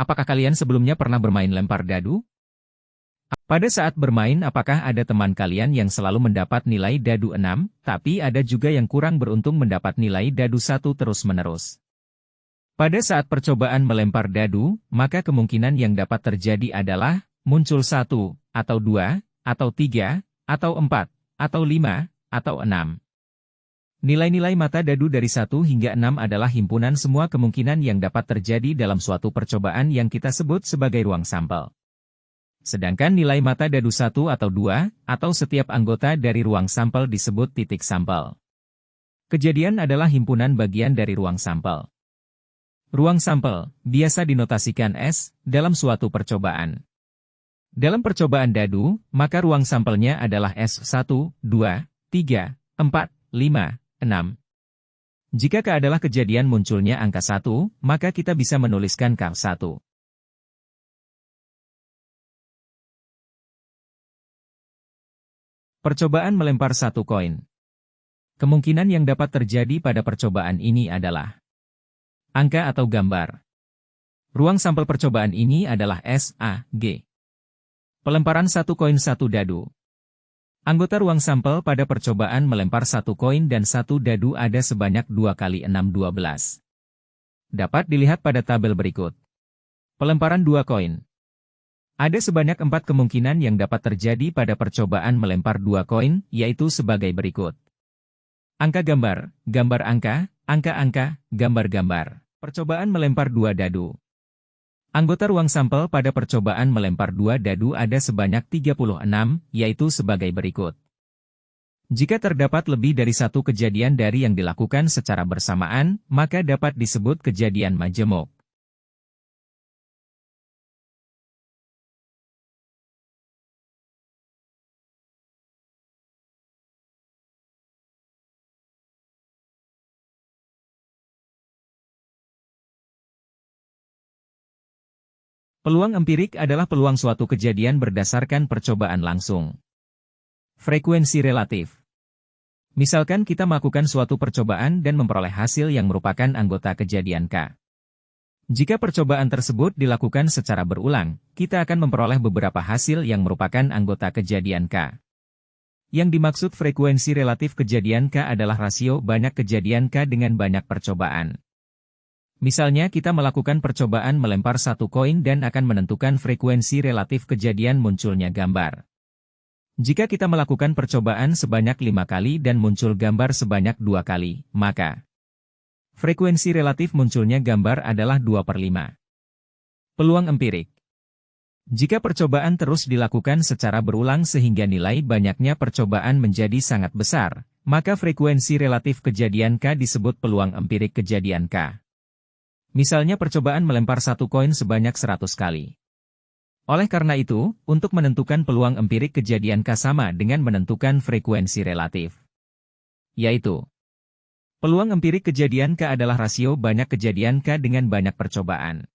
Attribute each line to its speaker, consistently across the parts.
Speaker 1: Apakah kalian sebelumnya pernah bermain lempar dadu? Pada saat bermain, apakah ada teman kalian yang selalu mendapat nilai dadu 6, tapi ada juga yang kurang beruntung mendapat nilai dadu 1 terus-menerus? Pada saat percobaan melempar dadu, maka kemungkinan yang dapat terjadi adalah muncul 1, atau 2, atau 3, atau 4, atau 5, atau 6. Nilai-nilai mata dadu dari 1 hingga 6 adalah himpunan semua kemungkinan yang dapat terjadi dalam suatu percobaan yang kita sebut sebagai ruang sampel. Sedangkan nilai mata dadu 1 atau 2, atau setiap anggota dari ruang sampel disebut titik sampel. Kejadian adalah himpunan bagian dari ruang sampel. Ruang sampel biasa dinotasikan S dalam suatu percobaan. Dalam percobaan dadu, maka ruang sampelnya adalah S1, 2, 3, 4, 5, 6. Jika K adalah kejadian munculnya angka 1, maka kita bisa menuliskan K1. Percobaan melempar satu koin. Kemungkinan yang dapat terjadi pada percobaan ini adalah angka atau gambar. Ruang sampel percobaan ini adalah S, A, G. Pelemparan satu koin satu dadu. Anggota ruang sampel pada percobaan melempar satu koin dan satu dadu ada sebanyak 2 kali 6 12. Dapat dilihat pada tabel berikut. Pelemparan 2 koin. Ada sebanyak 4 kemungkinan yang dapat terjadi pada percobaan melempar 2 koin, yaitu sebagai berikut. Angka gambar, gambar angka, angka-angka, gambar-gambar. Percobaan melempar 2 dadu. Anggota ruang sampel pada percobaan melempar 2 dadu ada sebanyak 36, yaitu sebagai berikut. Jika terdapat lebih dari satu kejadian dari yang dilakukan secara bersamaan, maka dapat disebut kejadian majemuk. Peluang empirik adalah peluang suatu kejadian berdasarkan percobaan langsung. Frekuensi relatif. Misalkan kita melakukan suatu percobaan dan memperoleh hasil yang merupakan anggota kejadian K. Jika percobaan tersebut dilakukan secara berulang, kita akan memperoleh beberapa hasil yang merupakan anggota kejadian K. Yang dimaksud frekuensi relatif kejadian K adalah rasio banyak kejadian K dengan banyak percobaan. Misalnya kita melakukan percobaan melempar satu koin dan akan menentukan frekuensi relatif kejadian munculnya gambar. Jika kita melakukan percobaan sebanyak 5 kali dan muncul gambar sebanyak 2 kali, maka frekuensi relatif munculnya gambar adalah 2/5. Peluang empirik. Jika percobaan terus dilakukan secara berulang sehingga nilai banyaknya percobaan menjadi sangat besar, maka frekuensi relatif kejadian K disebut peluang empirik kejadian K. Misalnya percobaan melempar satu koin sebanyak 100 kali. Oleh karena itu, untuk menentukan peluang empirik kejadian K sama dengan menentukan frekuensi relatif. Yaitu, peluang empirik kejadian K adalah rasio banyak kejadian K dengan banyak percobaan.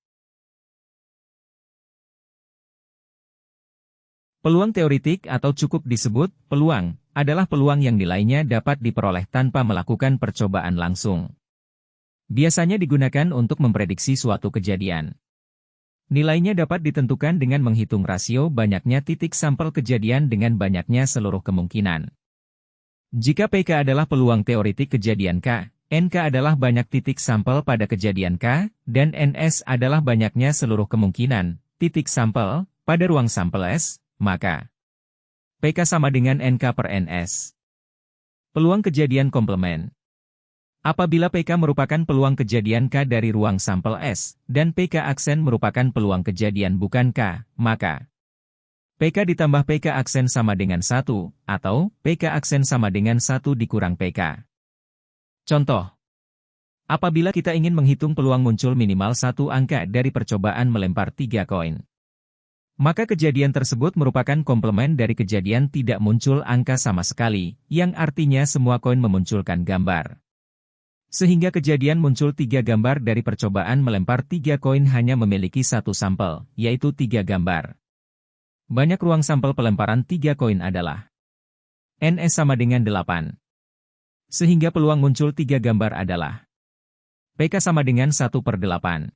Speaker 1: Peluang teoritik atau cukup disebut peluang, adalah peluang yang nilainya dapat diperoleh tanpa melakukan percobaan langsung. Biasanya digunakan untuk memprediksi suatu kejadian. Nilainya dapat ditentukan dengan menghitung rasio banyaknya titik sampel kejadian dengan banyaknya seluruh kemungkinan. Jika PK adalah peluang teoritik kejadian K, NK adalah banyak titik sampel pada kejadian K, dan NS adalah banyaknya seluruh kemungkinan titik sampel pada ruang sampel S, maka PK sama dengan NK per NS. Peluang kejadian komplement. Apabila PK merupakan peluang kejadian K dari ruang sampel S, dan PK aksen merupakan peluang kejadian bukan K, maka PK ditambah PK aksen sama dengan 1, atau PK aksen sama dengan 1 dikurang PK. Contoh, apabila kita ingin menghitung peluang muncul minimal satu angka dari percobaan melempar 3 koin, maka kejadian tersebut merupakan komplement dari kejadian tidak muncul angka sama sekali, yang artinya semua koin memunculkan gambar. Sehingga kejadian muncul 3 gambar dari percobaan melempar 3 koin hanya memiliki satu sampel, yaitu 3 gambar. Banyak ruang sampel pelemparan 3 koin adalah NS sama dengan 8. Sehingga peluang muncul 3 gambar adalah PK sama dengan 1/8.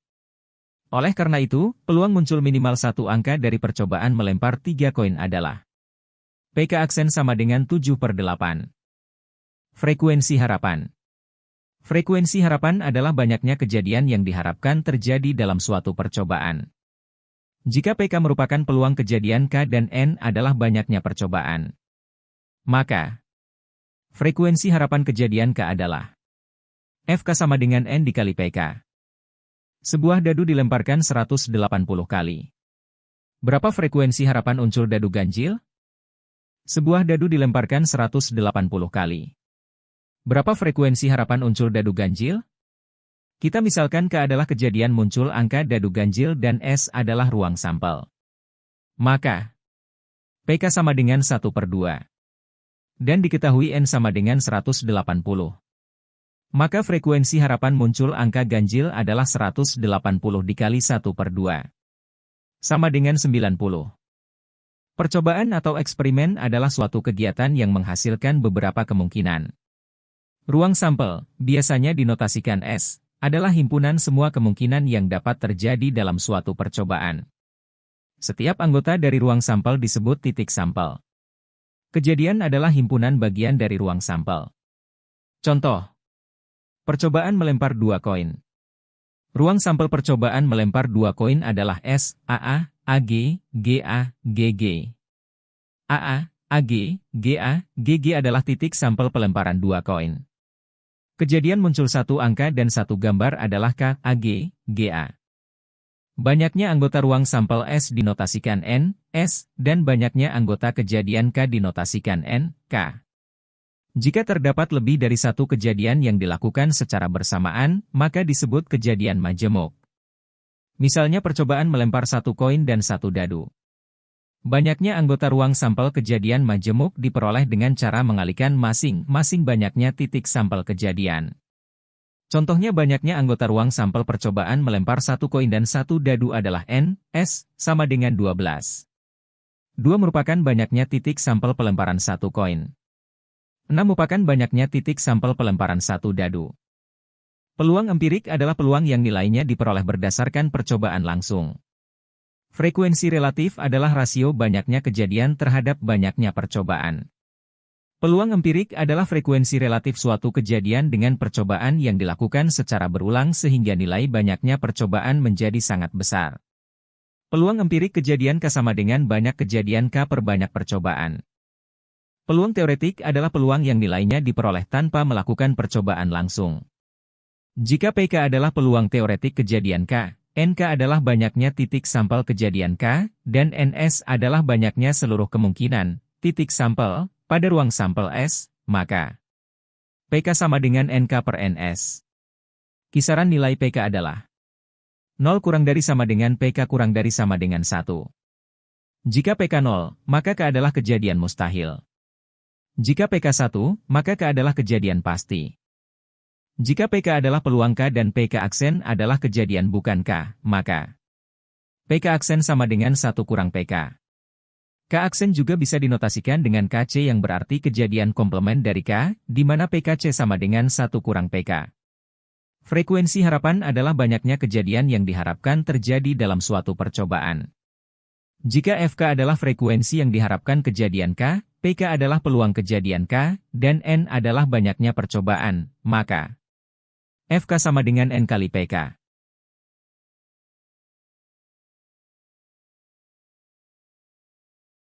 Speaker 1: Oleh karena itu, peluang muncul minimal satu angka dari percobaan melempar 3 koin adalah PK aksen sama dengan 7/8. Frekuensi harapan. Frekuensi harapan adalah banyaknya kejadian yang diharapkan terjadi dalam suatu percobaan. Jika PK merupakan peluang kejadian K dan N adalah banyaknya percobaan, maka frekuensi harapan kejadian K adalah FK sama dengan N dikali PK. Sebuah dadu dilemparkan 180 kali. Berapa frekuensi harapan unsur dadu ganjil? Sebuah dadu dilemparkan 180 kali. Berapa frekuensi harapan unsur dadu ganjil? Kita misalkan K adalah kejadian muncul angka dadu ganjil dan S adalah ruang sampel. Maka, PK sama dengan 1/2. Dan diketahui N sama dengan 180. Maka frekuensi harapan muncul angka ganjil adalah 180 dikali 1/2. Sama dengan 90. Percobaan atau eksperimen adalah suatu kegiatan yang menghasilkan beberapa kemungkinan. Ruang sampel, biasanya dinotasikan S, adalah himpunan semua kemungkinan yang dapat terjadi dalam suatu percobaan. Setiap anggota dari ruang sampel disebut titik sampel. Kejadian adalah himpunan bagian dari ruang sampel. Contoh. Percobaan melempar 2 koin. Ruang sampel percobaan melempar 2 koin adalah S, AA, AG, GA, GG. AA, AG, GA, GG adalah titik sampel pelemparan 2 koin. Kejadian muncul satu angka dan satu gambar adalah K, AG, GA. Banyaknya anggota ruang sampel S dinotasikan N, S, dan banyaknya anggota kejadian K dinotasikan N, K. Jika terdapat lebih dari satu kejadian yang dilakukan secara bersamaan, maka disebut kejadian majemuk. Misalnya percobaan melempar 1 koin dan 1 dadu. Banyaknya anggota ruang sampel kejadian majemuk diperoleh dengan cara mengalihkan masing-masing banyaknya titik sampel kejadian. Contohnya banyaknya anggota ruang sampel percobaan melempar 1 koin dan 1 dadu adalah N, S, sama dengan 12. 2 merupakan banyaknya titik sampel pelemparan 1 koin. 6 merupakan banyaknya titik sampel pelemparan 1 dadu. Peluang empirik adalah peluang yang nilainya diperoleh berdasarkan percobaan langsung. Frekuensi relatif adalah rasio banyaknya kejadian terhadap banyaknya percobaan. Peluang empirik adalah frekuensi relatif suatu kejadian dengan percobaan yang dilakukan secara berulang sehingga nilai banyaknya percobaan menjadi sangat besar. Peluang empirik kejadian K sama dengan banyak kejadian K per banyak percobaan. Peluang teoretik adalah peluang yang nilainya diperoleh tanpa melakukan percobaan langsung. Jika PK adalah peluang teoretik kejadian K, NK adalah banyaknya titik sampel kejadian K, dan NS adalah banyaknya seluruh kemungkinan titik sampel pada ruang sampel S, maka PK sama dengan NK per NS. Kisaran nilai PK adalah 0 kurang dari sama dengan PK kurang dari sama dengan 1. Jika PK 0, maka K adalah kejadian mustahil. Jika PK 1, maka K adalah kejadian pasti. Jika PK adalah peluang K dan PK aksen adalah kejadian bukan K, maka PK aksen sama dengan 1 kurang PK. K aksen juga bisa dinotasikan dengan KC yang berarti kejadian komplement dari K, di mana PKC sama dengan 1 kurang PK. Frekuensi harapan adalah banyaknya kejadian yang diharapkan terjadi dalam suatu percobaan. Jika FK adalah frekuensi yang diharapkan kejadian K, PK adalah peluang kejadian K, dan N adalah banyaknya percobaan, maka FK sama dengan N kali PK.